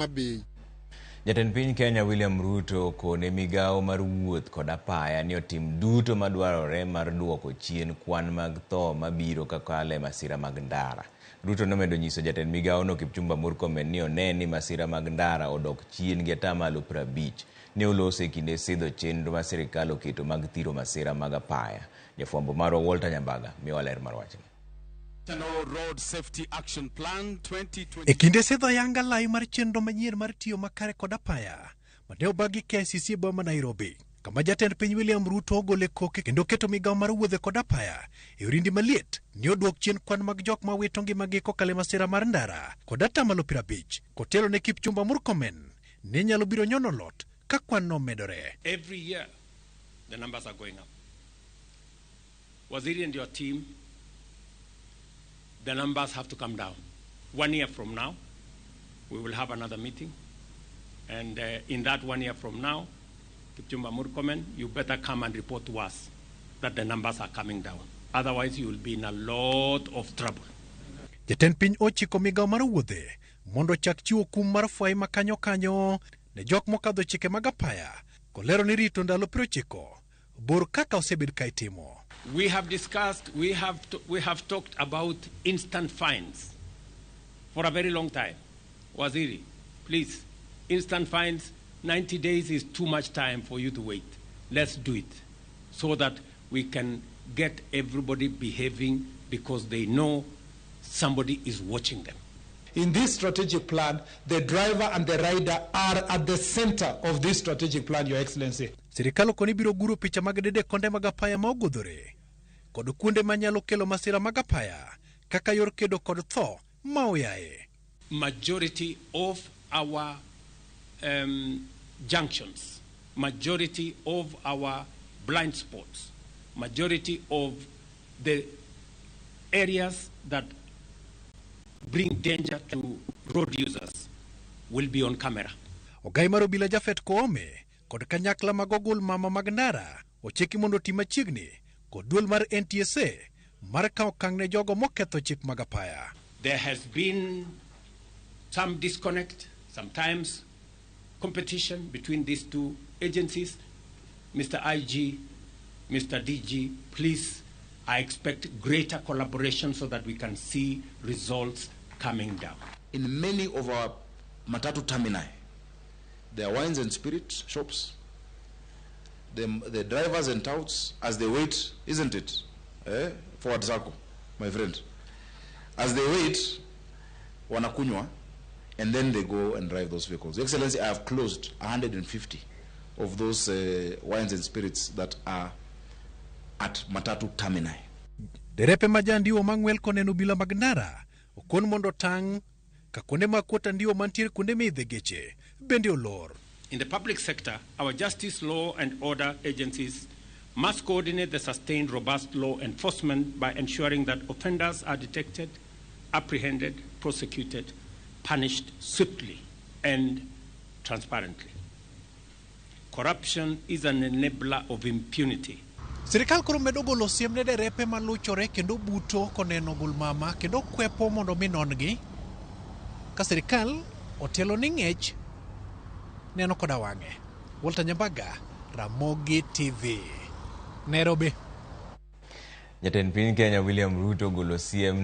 Mabi. Jatend piny Kenya William Ruto kone migawo mar wuoth kod apaya ni otim duto madwarore mar duoko chien kwan mag tho mabiro kakale masira mag ndara. Ruto nomedo nyiso jatend migawo no Kipchumba Murkomen ni one ni masira mag ndara odok chien gi atamalo 50 ne olose kinde sidho chenro ma sirikal oketo mag thiro masira mag apaya. Jafwambo marwa Walter Nyambaga miwa ler mar wachni. Road Safety Action Plan 2020. E kinde sidho yanga lai mar chenro manyien mar tiyo makare kod apaya mane obagi KICC boma Nairobi, kama jatend piny William Ruto ogole koke kendo keto migawo mar wuodhe kod apaya e orindi maliet ni oduok chien kwan mag jok ma wito ngimagi kokale masira mar ndara kod atamalo 50 kotelo ne Kipchumba Murkomen ni nyalo biro nyono lot ka kwan no medore. Every year the numbers are going up. Waziri and your team, the numbers have to come down. 1 year from now, we will have another meeting. And in that 1 year from now, Kipchumba Murkomen, you better come and report to us that the numbers are coming down. Otherwise, you will be in a lot of trouble. Jatend piny ochiko migawo mar wuodhe mondo chak chiwo kum mar fwai makanyo kanyo ne jok mokadho chike mag apaya kolero ni rito ndalo 90 bor kaka osebed ka itimo. We have discussed, we have talked about instant fines for a very long time. Waziri, please, instant fines, 90 days is too much time for you to wait. Let's do it so that we can get everybody behaving because they know somebody is watching them. In this strategic plan, the driver and the rider are at the center of this strategic plan, Your Excellency. Sirikal koni biro guro picha mag dede konde mag apaya ma ogudhore kod kuonde manyalo kelo masira mag apaya kaka yor kedo kod tho ma oyaye. Majority of our junctions, majority of our blind spots, majority of the areas that bring danger to road users will be on camera. Ogai mar obila Jafet Koome kod kanyakla mag ogul mama mag ndara ocheki mondo tim machiegni kod duol mar NTSA mar kawo okang' ne jogo moketho chik mag apaya. There has been some disconnect, sometimes competition between these two agencies. Mr. IG, Mr. DG, please, I expect greater collaboration so that we can see results coming down. In many of our matatu termini, there are wines and spirit shops. The drivers and touts, as they wait, isn't it? Forward circle, my friend. As they wait, wanakunywa, and then they go and drive those vehicles. Your Excellency, I have closed 150 of those wines and spirits that are at matatu termini. Derepe majandiwo mang'wel koneno bila mag ndara okon mondo tang' ka kuonde mag kuota ndiwo mantiere kuonde midhe geche bende olor. In the public sector, our justice, law and order agencies must coordinate the sustained robust law enforcement by ensuring that offenders are detected, apprehended, prosecuted, punished swiftly and transparently. Corruption is an enabler of impunity. Sirikal koro medo golo siem ne derepe maluchore kendo buto koneno gulmama kendo kwepo mondo minongi ka sirikal otelo ni ng'ech neno koda wang'e. Walter Nyambaga, Ramogi TV, Nairobi. Jatend piny Kenya William Ruto golo siem